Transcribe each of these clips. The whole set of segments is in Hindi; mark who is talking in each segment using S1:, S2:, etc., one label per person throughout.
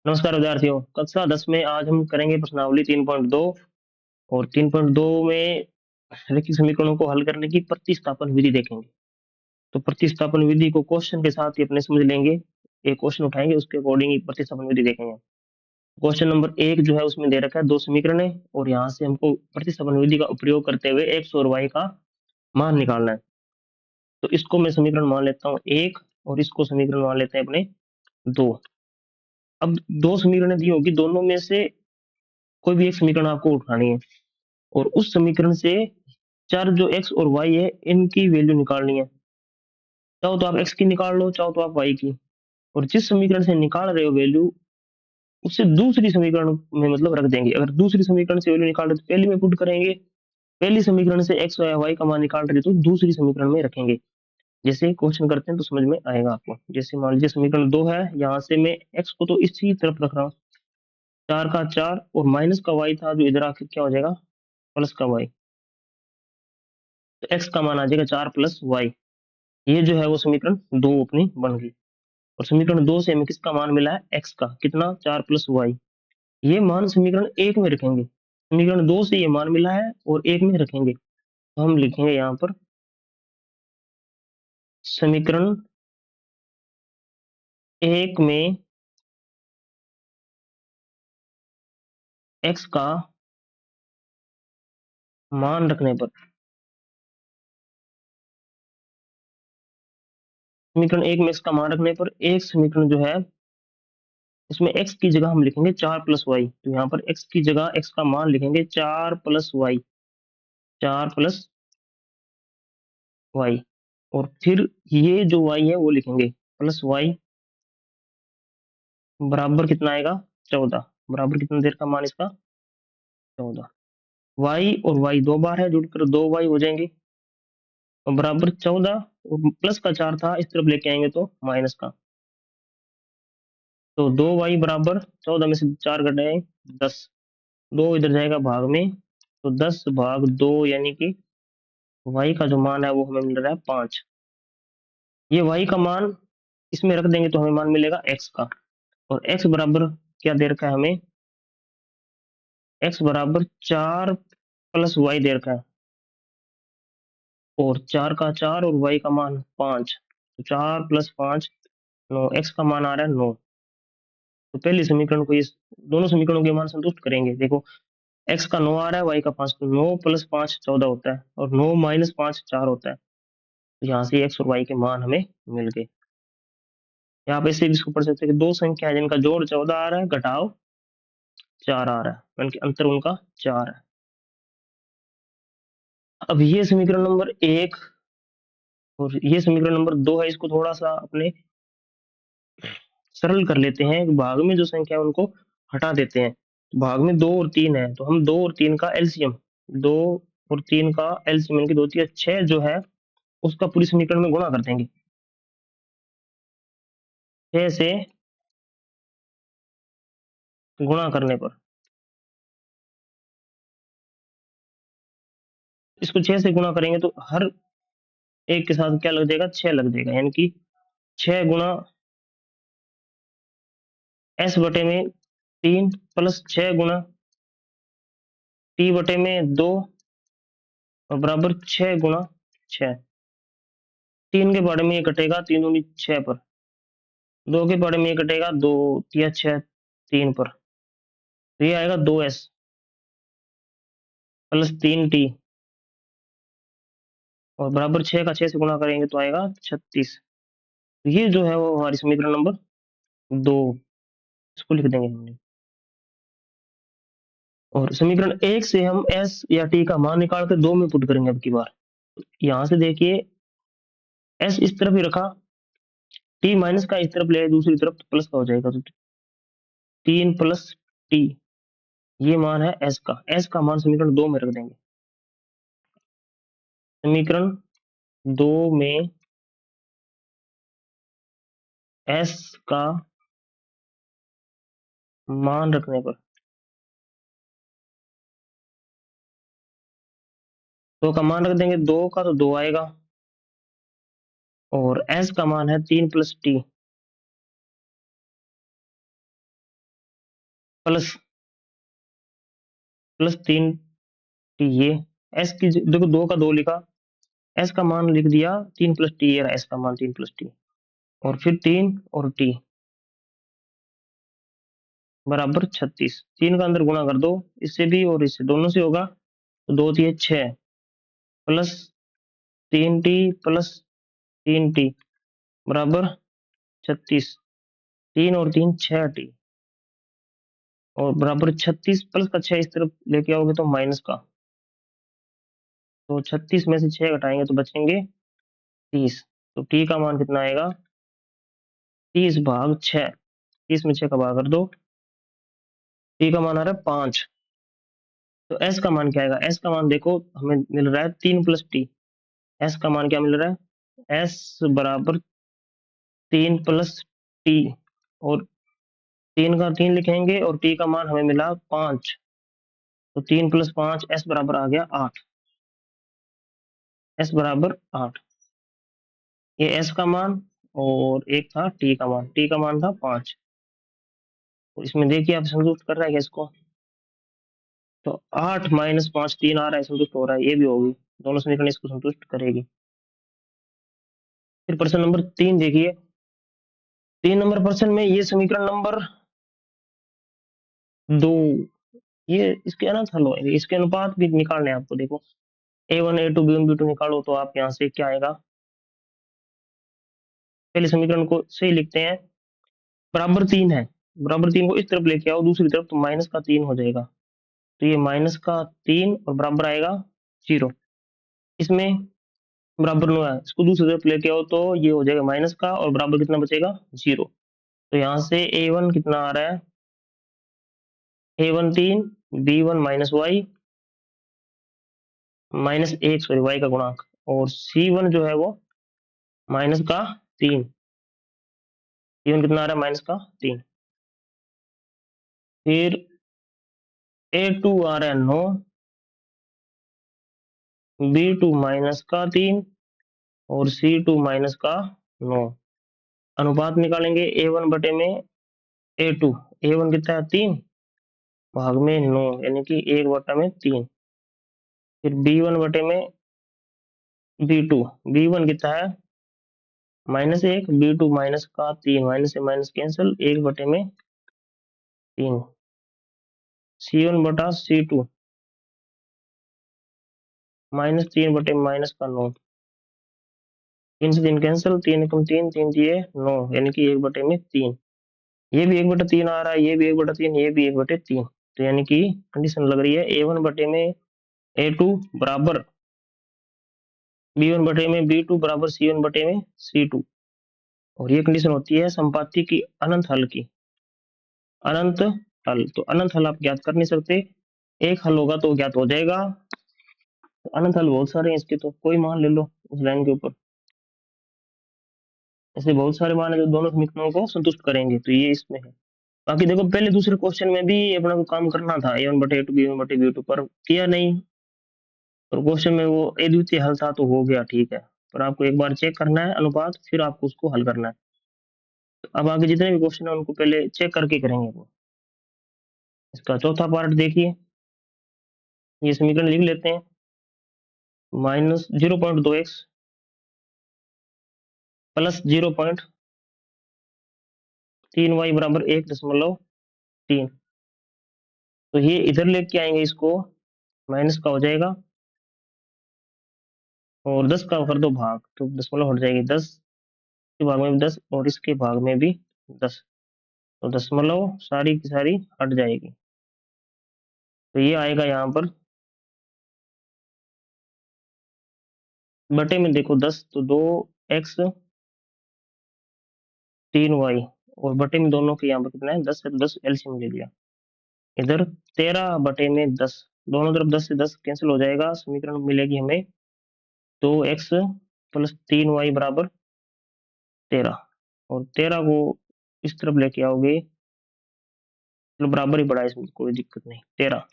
S1: नमस्कार विद्यार्थियों, कक्षा 10 में आज हम करेंगे प्रश्नावली 3.2 और 3.2 में रैखिक समीकरणों को हल करने की प्रतिस्थापन विधि देखेंगे। तो प्रतिस्थापन विधि को क्वेश्चन के साथ ही अपने समझ लेंगे। एक क्वेश्चन उठाएंगे, उसके अकॉर्डिंग ही प्रतिस्थापन विधि देखेंगे। क्वेश्चन नंबर 1 जो है उसमें दे रखा है दो समीकरण है और यहाँ से हमको प्रतिस्थापन विधि का उपयोग करते हुए x और y का मान निकालना है। तो इसको मैं समीकरण मान लेता हूँ 1 और इसको समीकरण मान लेते हैं अपने 2। अब दो समीकरण दी होगी, दोनों में से कोई भी एक समीकरण आपको उठानी है और उस समीकरण से चर जो x और y है इनकी वैल्यू निकालनी है। चाहो तो आप x की निकाल लो, चाहो तो आप y की। और जिस समीकरण से निकाल रहे हो वैल्यू, उससे दूसरी समीकरण में मतलब रख देंगे। अगर दूसरी समीकरण से वैल्यू निकाल रहे तो पहली में पुट करेंगे, पहली समीकरण से x या y का मान निकाल रहे तो दूसरी समीकरण में रखेंगे। जैसे क्वेश्चन करते हैं तो समझ में आएगा आपको। जैसे मान लीजिए समीकरण 2 है, यहाँ से मैं x को तो इसी तरफ रख रहा हूँ, 4 का 4 और माइनस का y था जो इधर आके क्या हो जाएगा, प्लस का y। तो x का मान आ जाएगा 4 प्लस y। ये जो है वो समीकरण 2 अपनी बन गई। और समीकरण 2 से हमें किसका मान मिला है, x का, कितना, 4 प्लस वाई। ये मान समीकरण 1 में रखेंगे। समीकरण 2 से ये मान मिला है और 1 में रखेंगे, तो हम लिखेंगे यहाँ पर समीकरण 1 में x का मान रखने पर, समीकरण 1 में x का मान रखने पर एक समीकरण जो है उसमें x की जगह हम लिखेंगे 4 प्लस वाई। तो यहाँ पर x की जगह x का मान लिखेंगे 4 प्लस वाई, 4 प्लस वाई। और फिर ये जो y है वो लिखेंगे प्लस वाई बराबर कितना आएगा, 14। बराबर कितना देर का मान इसका, 14। y और y दो बार है, जुड़कर 2y हो जाएंगे और बराबर 14। और प्लस का 4 था, इस तरफ लेके आएंगे तो माइनस का। तो 2y बराबर 14 में से 4 घटाए 10, 2 इधर जाएगा भाग में, तो 10 भाग 2 यानी कि y का जो मान है वो हमें मिल रहा है 5। ये y का मान इसमें रख देंगे तो हमें मान मिलेगा x का। और x बराबर क्या दे रखा है हमें, x बराबर 4 प्लस वाई दे रखा है। और 4 का 4 और y का मान 5, तो 4 प्लस 5 9, x का मान आ रहा है 9। तो पहली समीकरण को इस दोनों समीकरणों के मान संतुष्ट करेंगे। देखो x का 9 आ रहा है, y का 5, तो 9 प्लस 5 14 होता है और 9 माइनस 5 4 होता है। तो यहाँ से x और y के मान हमें मिल गए। यहाँ पे से इसको पढ़ सकते हैं कि दो संख्या है जिनका जोड़ 14 आ रहा है, घटाव 4 आ रहा है, यानी कि अंतर उनका 4 है। अब ये समीकरण नंबर 1 और ये समीकरण नंबर 2 है, इसको थोड़ा सा अपने सरल कर लेते हैं। भाग में जो संख्या है उनको हटा देते हैं। भाग में 2 और 3 है, तो हम 2 और 3 का एलसीएम, 2 और 3 का एलसीएम यानी कि 2 3 6 जो है उसका पूरी समीकरण में गुणा कर देंगे। 6 से गुणा करने पर, इसको 6 से गुणा करेंगे तो हर एक के साथ क्या लग जाएगा, 6 लग जाएगा, यानी कि 6 गुणा एस बटे में 3 प्लस 6 गुणा टी बटे में 2 और बराबर 6 गुणा 6। 3 के बारे में ये कटेगा 3 दूनी 6 पर, 2 के बारे में ये कटेगा 2 या 6 3 पर, तो ये आएगा 2s प्लस 3t और बराबर 6 का 6 से गुणा करेंगे तो आएगा 36। ये जो है वो हमारी समीकरण नंबर 2, इसको लिख देंगे हमने। और समीकरण 1 से हम s या t का मान निकाल कर 2 में पुट करेंगे अब की बार। यहाँ से देखिए s इस तरफ ही रखा, t माइनस का इस तरफ ले दूसरी तरफ तो प्लस का हो जाएगा, तो 3 प्लस t, ये मान है s का मान समीकरण 2 में रख देंगे। समीकरण 2 में s का मान रखने पर, 2 का मान रख देंगे, 2 का तो 2 आएगा और s का मान है 3 प्लस टी, प्लस 3t, ये s की देखो 2 का 2 लिखा, s का मान लिख दिया 3 + t, ये s का मान 3 + t, और फिर 3 और t बराबर 36। 3 का अंदर गुणा कर दो, इससे भी और इससे दोनों से होगा, तो 2 3 6 प्लस 3t प्लस 3t बराबर 36। 3 और 3 6t और बराबर 36, प्लस का 6 इस तरफ लेके आओगे तो माइनस का, तो 36 में से 6 घटाएंगे तो बचेंगे 30। तो t का मान कितना आएगा, 30/6। 30 में 6 का भाग कर दो, t का मान आ रहा है 5। तो s का मान क्या आएगा, s का मान देखो हमें मिल रहा है 3 + t, s का मान क्या मिल रहा है, s बराबर 3 + t, और 3 का 3 लिखेंगे और t का मान हमें मिला 5, तो 3 + 5 s बराबर आ गया 8। s बराबर 8, ये s का मान, और एक था t का मान, t का मान था 5। तो इसमें देखिए आप संतुष्ट कर रहा है क्या इसको, तो 8 - 5 3 आ रहा है, संतुष्ट हो रहा है, ये भी होगी, दोनों समीकरण इसको संतुष्ट करेगी। फिर प्रश्न नंबर 3 देखिए, 3 नंबर प्रश्न में ये समीकरण नंबर 2, ये इसके अनंत हल होंगे, इसके अनुपात भी निकालने हैं आपको। देखो a1 a2 b1 b2 निकालो, तो आप यहाँ से क्या आएगा, पहले समीकरण को सही लिखते हैं, बराबर 3 है, बराबर 3 को इस तरफ लेके आओ दूसरी तरफ, तो माइनस का 3 हो जाएगा, तो ये माइनस का 3 और बराबर आएगा 0। इसमें बराबर 9 है, इसको दूसरी तरफ लेके आओ तो ये हो जाएगा माइनस का, और बराबर कितना बचेगा 0। तो यहाँ से a1 कितना आ रहा है, a1 3, b1 -y -1, sorry y का गुणांक, और c1 जो है वो माइनस का 3, c1 कितना आ रहा है -3। फिर a2 आ रहा है 9, b2 -3 और c2 -9। अनुपात निकालेंगे a1 में a2, a1 कितना है 3 भाग में 9, यानी कि 1/3। फिर b1 में b2, b1 कितना है -1, b2 -3, माइनस से माइनस कैंसिल, 1/3, c1/c2 -3/9, 3 से 3 कैंसिल, 3 एकम 3, 3 दिए 9, यानी कि 1/3। ये भी 1/3 आ रहा है, ये भी 1/3, ये भी 1/3, तो यानी कि कंडीशन लग रही है a1 में a2 बराबर b1 में b2 बराबर c1 में c2, और ये कंडीशन होती है संपाति की अनंत हल की, अनंत हल। तो अनंत हल आप ज्ञात कर नहीं सकते, एक हल होगा तो ज्ञात हो जाएगा, तो अनंत हल बहुत सारे हैं इसके, तो कोई मान ले लो उस लाइन के ऊपर, ऐसे बहुत सारे मान है जो दोनों समीकरणों को संतुष्ट करेंगे, तो ये इसमें है। बाकी देखो पहले दूसरे क्वेश्चन में भी अपना को काम करना था, a1/a2 b1/b2, पर किया नहीं, और क्वेश्चन में वो अद्वितीय हल था तो हो गया, ठीक है, पर आपको एक बार चेक करना है अनुपात, फिर आपको उसको हल करना है। तो अब आगे जितने भी क्वेश्चन है उनको पहले चेक करके करेंगे वो। इसका चौथा पार्ट देखिए, ये समीकरण लिख लेते हैं, -0.2x प्लस 0.3y बराबर 1.3। तो ये इधर लेके आएंगे इसको, माइनस का हो जाएगा, और 10 का कर दो भाग, तो दशमलव हट जाएगी, 10 के भाग में भी 10 और इसके भाग में भी 10, तो दशमलव सारी की सारी हट जाएगी, तो ये आएगा यहाँ पर बटे में देखो 10, तो 2x 3y, और बटे में दोनों के यहाँ पर कितना है 10 है, तो 10 एलसीएम ले लिया, इधर 13/10, दोनों तरफ 10 से 10 कैंसिल हो जाएगा, समीकरण मिलेगी हमें 2x + 3y बराबर 13, और 13 को इस तरफ लेके आओगे, तो बराबर ही पड़ा है, इसमें कोई दिक्कत नहीं, 13।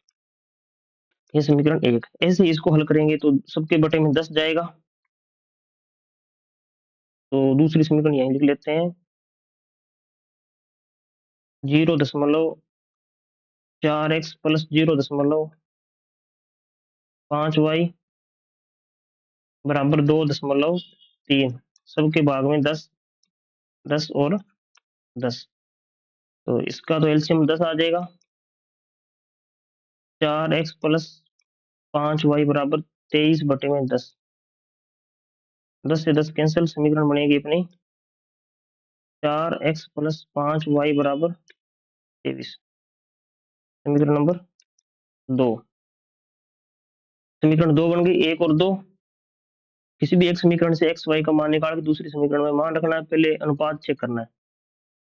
S1: ये समीकरण 1। ऐसे ही इसको हल करेंगे तो सबके बटे में 10 जाएगा, तो दूसरी समीकरण यहीं लिख लेते हैं, 0.0 4x प्लस 0.5y बराबर 2.3। सबके भाग में 10, 10 और 10। तो इसका तो एलसीएम 10 आ जाएगा। 4x प्लस 5y बराबर 23/10। 10 से 10 कैंसिल, समीकरण बनेगी अपनी 4x प्लस 5y बराबर 23। समीकरण नंबर 2। समीकरण 2 बन गई। 1 और 2, किसी भी एक समीकरण से एक्स वाई का मान निकाल के दूसरे समीकरण में मान रखना है। पहले अनुपात चेक करना है।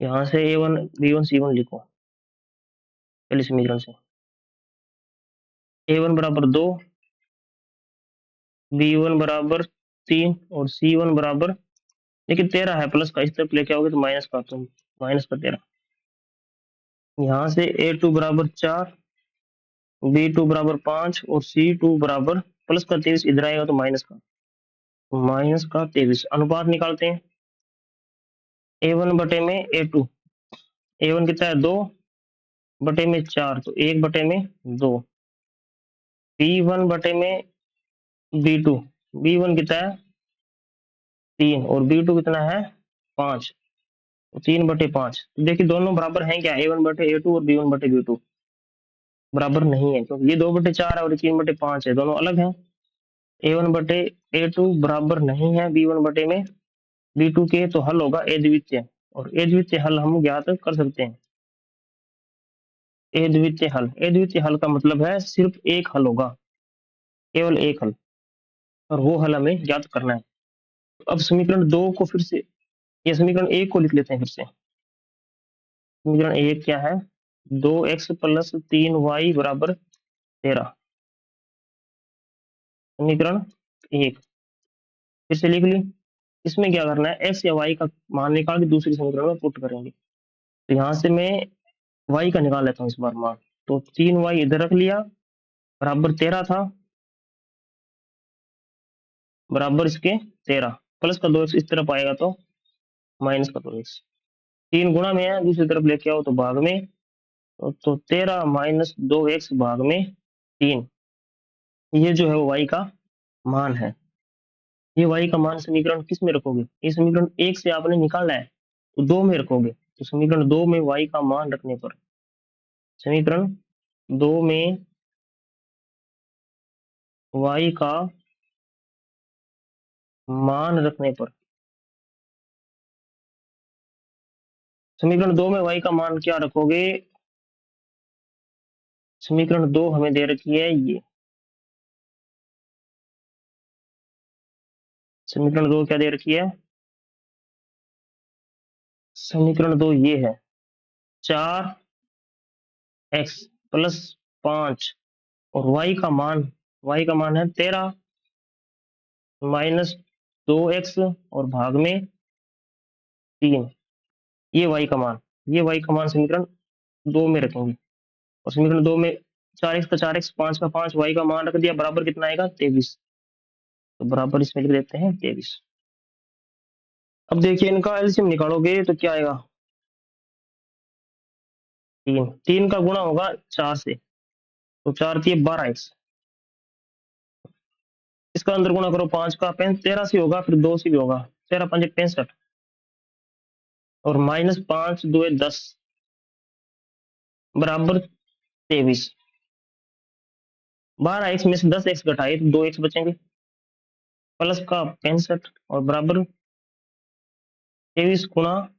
S1: यहाँ से a1 b1 c1 लिखो। पहले समीकरण से a1 बराबर 2, b1 बराबर 3 और c1 बराबर, लेकिन 13 है, प्लस का इस तरफ लेके आओगे तो माइनस का, तो माइनस का 13। यहाँ से a2 बराबर 4, b2 बराबर 5 और c2 बराबर, प्लस का 23 इधर आएगा तो माइनस का, माइनस का 23। अनुपात निकालते हैं। a1 बटे में a2, a1 कितना है 2 बटे में 4, तो 1 बटे में 2। b1 बटे में b2, b1 कितना है 3 और b2 कितना है 5, तो 3/5। तो देखिए दोनों बराबर हैं क्या, a1 बटे a2 और b1 बटे b2 बराबर नहीं है, क्योंकि ये 2/4 है और 3/5 है, दोनों अलग हैं। a1 बटे a2 बराबर नहीं है b1 बटे में b2 के, तो हल होगा अद्वितीय। और अद्वितीय हल हम ज्ञात कर सकते हैं। अद्वितीय हल, अद्वितीय हल का मतलब है सिर्फ एक हल होगा, केवल एक हल, और वो हल हमें ज्ञात करना है। अब समीकरण 2 को फिर से, ये समीकरण 1 को लिख लेते हैं फिर से। समीकरण 1 क्या है, 2x प्लस 3y बराबर 13। समीकरण 1 फिर से लिख ली। इसमें क्या करना है, x या y का मान निकाल के दूसरी समीकरण में पुट करेंगे। तो यहाँ से मैं y का निकाल लेता हूँ इस बार मान। तो 3y इधर रख लिया, बराबर 13 था, बराबर इसके 13, प्लस का 2x इस तरफ आएगा तो माइनस का 2x। 3 गुणा में है, दूसरी तरफ लेके आओ तो भाग में, तो 13 माइनस 2x भाग में 3। ये जो है वो y का मान है। ये y का मान समीकरण किस में रखोगे, ये समीकरण 1 से आपने निकालना है तो 2 में रखोगे। तो समीकरण 2 में y का मान रखने पर, समीकरण 2 में y का मान रखने पर, समीकरण 2 में y का मान क्या रखोगे, समीकरण 2 हमें दे रखी है ये, समीकरण 2 क्या दे रखी है, समीकरण 2 ये है 4x प्लस 5 और y का मान है 13 माइनस 2x और भाग में 3। ये y का मान समीकरण 2 में रखेंगे। और समीकरण 2 में 4x का 4x, 5 का 5, y का मान रख दिया, बराबर कितना आएगा 23। तो बराबर इसमें लिख देते हैं 23। अब देखिए इनका एलसीएम निकालोगे तो क्या आएगा, 3, 3 का गुणा होगा 4 से, तो 4 थी 12x। इसका अंदर गुणा करो 5 का 13 से होगा, फिर 2 से भी होगा, 13 5 65 और माइनस 5 2 10 बराबर 23। 12x में से 10x घटाए तो 2x बचेंगे, प्लस का 65 और बराबर 23 गुणा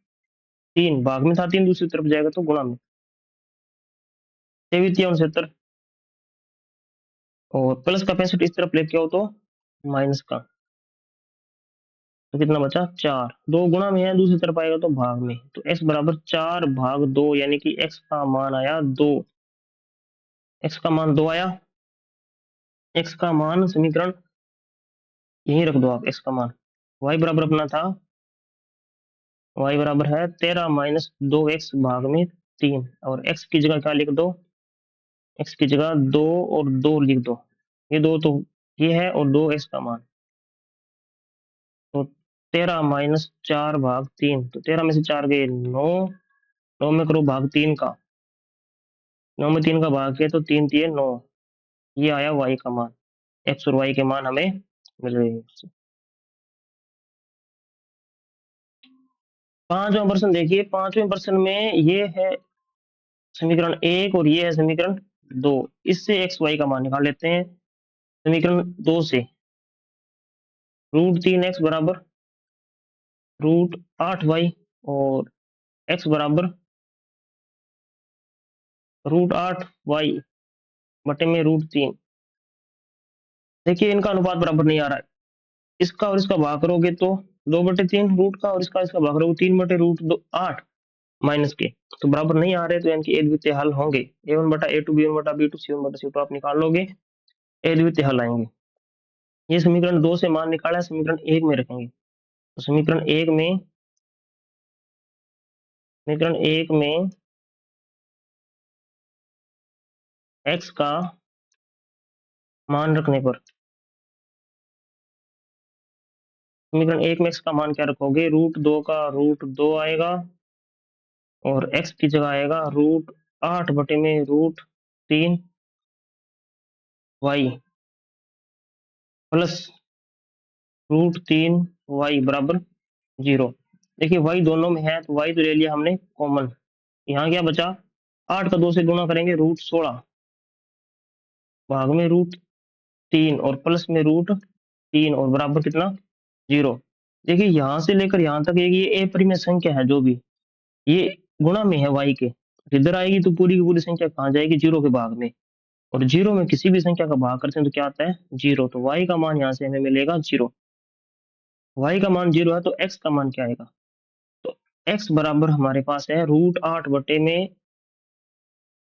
S1: 3, भाग में था 3, दूसरी तरफ जाएगा तो गुणा में, 23 69 और प्लस का 65 इस तरफ लेके आओ तो माइनस का, तो कितना बचा 4, 2 गुणा में है, दूसरी तरफ आएगा तो भाग में, तो x बराबर 4 भाग 2, यानी कि x का मान आया 2। x का मान 2 आया। x का मान समीकरण यहीं रख दो आप, x का मान, y बराबर अपना था, y बराबर है 13 माइनस 2x भाग में 3, और x की जगह क्या लिख दो, x की जगह 2 और 2 लिख दो। ये 2 तो ये है और 2 x का मान, तो 13 माइनस 4 भाग 3, तो 13 में से 4 गए 9, 9 में करो भाग 3 का, 9 में 3 का भाग किया तो 3 3 9, ये आया y का मान। x और y के मान हमें मिल रहे हैं। पांचवा प्रश्न देखिए, पांचवें प्रश्न में ये है समीकरण 1 और ये है समीकरण 2। इससे x y का मान निकाल लेते हैं। समीकरण 2 से √3x बराबर √8y और x बराबर √8y बटे में √3। देखिए इनका अनुपात बराबर नहीं आ रहा है। इसका और इसका भाग करोगे तो 2/3 रूट का, और इसका भाग करोगे 3/√8 माइनस के, तो बराबर नहीं आ रहे, तो यानी कि एक द्वितीय हल होंगे। a1/a2 b1/b2 c1/c2 आप निकाल लोगे, एक द्वितीय हल आएंगे। ये समीकरण 2 से मान निकाला, समीकरण 1 में रखेंगे। तो समीकरण 1 में x का मान रखने पर, समीकरण 1 में x का मान क्या रखोगे, √2 का √2 आएगा और x की जगह आएगा √8 बटे में √3y प्लस √3y बराबर 0। देखिए y दोनों में है तो y तो ले लिया हमने कॉमन। यहाँ क्या बचा, 8 का 2 से गुणा करेंगे √16 भाग में √3 और प्लस में √3 और बराबर कितना, 0। देखिए यहाँ से लेकर यहाँ तक ये अपरिमेय संख्या है, जो भी ये गुणा में है y के, इधर आएगी तो पूरी की पूरी संख्या कहाँ जाएगी, 0 के भाग में। और 0 में किसी भी संख्या का भाग करते हैं तो क्या आता है, 0। तो y का मान यहाँ से हमें मिलेगा 0। y का मान 0 है तो x का मान क्या आएगा, तो x बराबर हमारे पास है √8 बटे में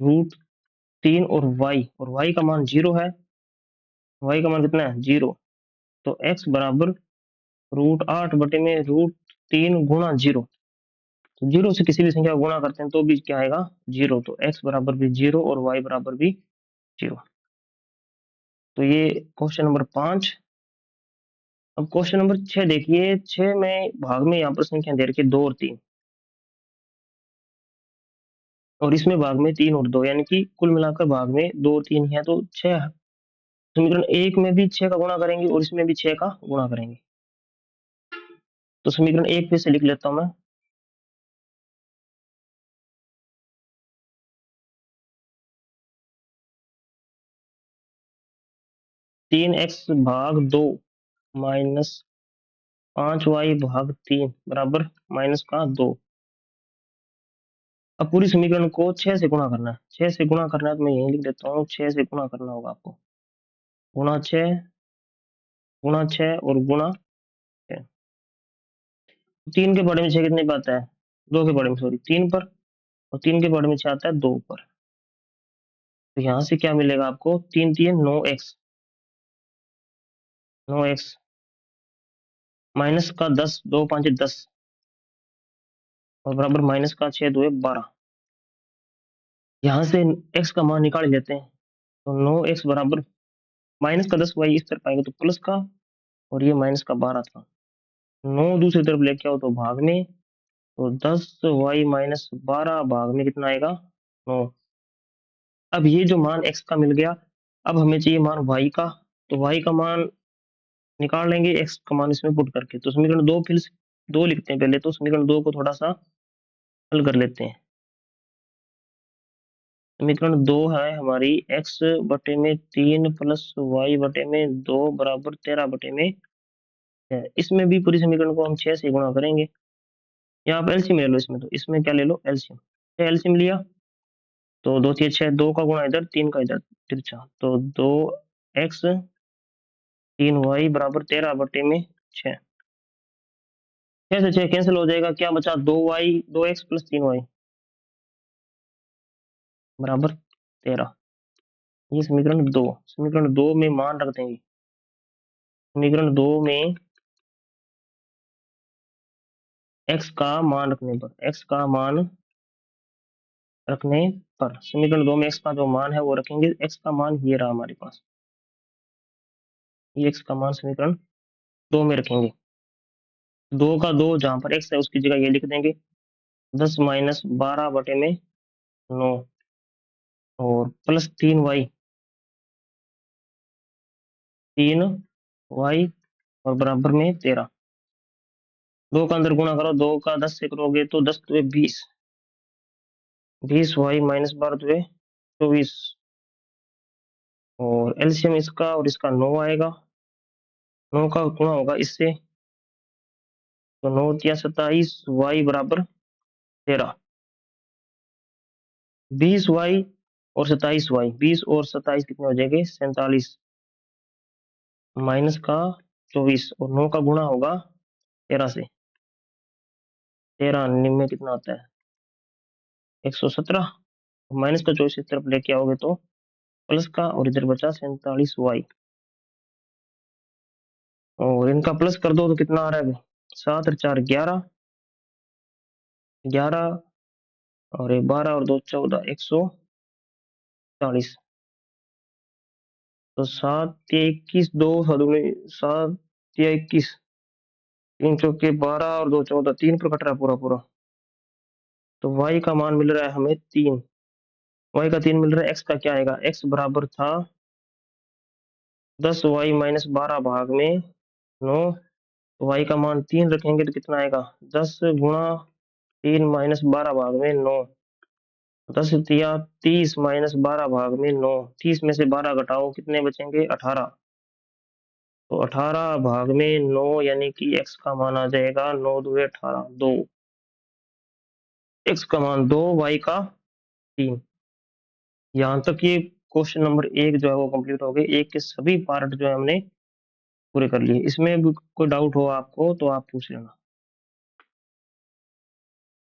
S1: √3 और y का मान 0 है। y का मान कितना है, 0। तो x बराबर √8 बटे में √3 गुणा 0। तो 0 से किसी भी संख्या को गुणा करते हैं तो भी क्या आएगा, 0। तो x बराबर भी 0 और y बराबर भी 0। तो ये क्वेश्चन नंबर 5। अब क्वेश्चन नंबर 6 देखिए, 6 में भाग में यहाँ पर संख्या दे रखी है 2 और 3, और इसमें भाग में 3 और 2, यानी कि कुल मिलाकर भाग में 2 और 3 है तो 6। समीकरण 1 में भी 6 का गुणा करेंगे और इसमें भी 6 का गुणा करेंगे। तो समीकरण 1 पे से लिख लेता हूं मैं, 3x भाग 2 माइनस 5y भाग 3 बराबर माइनस का 2। अब पूरी समीकरण को 6 से गुणा करना है। 6 से गुणा करना है तो मैं यही लिख देता हूँ, 6 से गुणा करना होगा आपको। गुणा 6 गुणा 6 और गुणा 6। 3 के पढ़े में 6 कितने पे आता है, 2 के पढ़े में, सॉरी 3 पर, और 3 के पढ़े में 6 आता है 2 पर। तो यहाँ से क्या मिलेगा आपको, 3 3 9x, 9x माइनस का 10, 2 5 10 और बराबर माइनस का 6 2 12। यहाँ से x का मान निकाल लेते हैं, तो 9x बराबर माइनस का 10 y इस तरफ आएगा तो प्लस का, और ये माइनस का 12 था। 9 दूसरी तरफ लेके आओ तो भाग में, तो 10y माइनस 12 भाग में कितना आएगा, 9। अब ये जो मान x का मिल गया, अब हमें चाहिए मान y का। तो y का मान निकाल लेंगे x का मान इसमें पुट करके। तो समीकरण 2 फिर से 2 लिखते हैं पहले, तो समीकरण 2 को थोड़ा सा हल कर लेते हैं। समीकरण 2 है हमारी, x बटे में 3 प्लस y बटे में 2 बराबर 13 बटे में 6। इसमें भी पूरी समीकरण को हम 6 से गुणा करेंगे, या आप एलसीएम ले लो इसमें, तो इसमें क्या ले लो, एलसीएम। एलसीएम लिया तो 2 6 6, 2 का गुणा इधर, 3 का इधर, तिरछा, तो 2x 3y बराबर 13 बटे में 6। 6 से 6 कैंसिल हो जाएगा, क्या बचा, 2x प्लस 3y बराबर 13। ये समीकरण 2 में मान रख देंगे। समीकरण 2 में x का मान रखने पर समीकरण 2 में x का जो मान है वो रखेंगे। x का मान ये रहा हमारे पास, ये x का मान समीकरण 2 में रखेंगे। 2 का 2 जहां पर x है उसकी जगह ये लिख देंगे, 10 माइनस 12 बटे में 9। और प्लस 3y, 3y और बराबर में 13। 2 का अंदर गुणा करो, 2 का 10 से करोगे तो 10 दुए 20, 20y माइनस 12 दुए 24, और एलसीएम इसका और इसका 9 आएगा। 9 का गुणा होगा इससे, तो 9 या 27y बराबर 13। 20y और 27y, 20 और 27 कितने हो जाएंगे 47, माइनस का 24, और 9 का गुणा होगा 13 से। 13 में कितना आता है 117, माइनस का 24 इस तरफ लेके आओगे तो प्लस का, और इधर बचा 47y, और इनका प्लस कर दो तो कितना आ रहा है 7 और 4 11, 11 और 12 और 2 14, 140। तो 7 या 21, 2 में 7 या 21, 3 चौके 12 और 2 14, 3 पर कट रहा है पूरा पूरा। तो y का मान मिल रहा है हमें 3, y का 3 मिल रहा है। x का क्या आएगा, x बराबर था 10y माइनस 12 भाग में 9, तो y का मान 3 रखेंगे तो कितना आएगा 10 गुणा 3 माइनस 12 भाग में 9, 10 या 30 माइनस 12 भाग में 9, 30 में से 12 घटाओ कितने बचेंगे 18, तो 18 भाग में 9, यानी कि x का मान आ जाएगा 9 दुए 18, 2, x का मान 2, y का 3। यहाँ तक ये क्वेश्चन नंबर 1 जो है वो कंप्लीट हो गए। एक के सभी पार्ट जो है हमने पूरे कर लिए। इसमें कोई डाउट हो आपको तो आप पूछ लेना।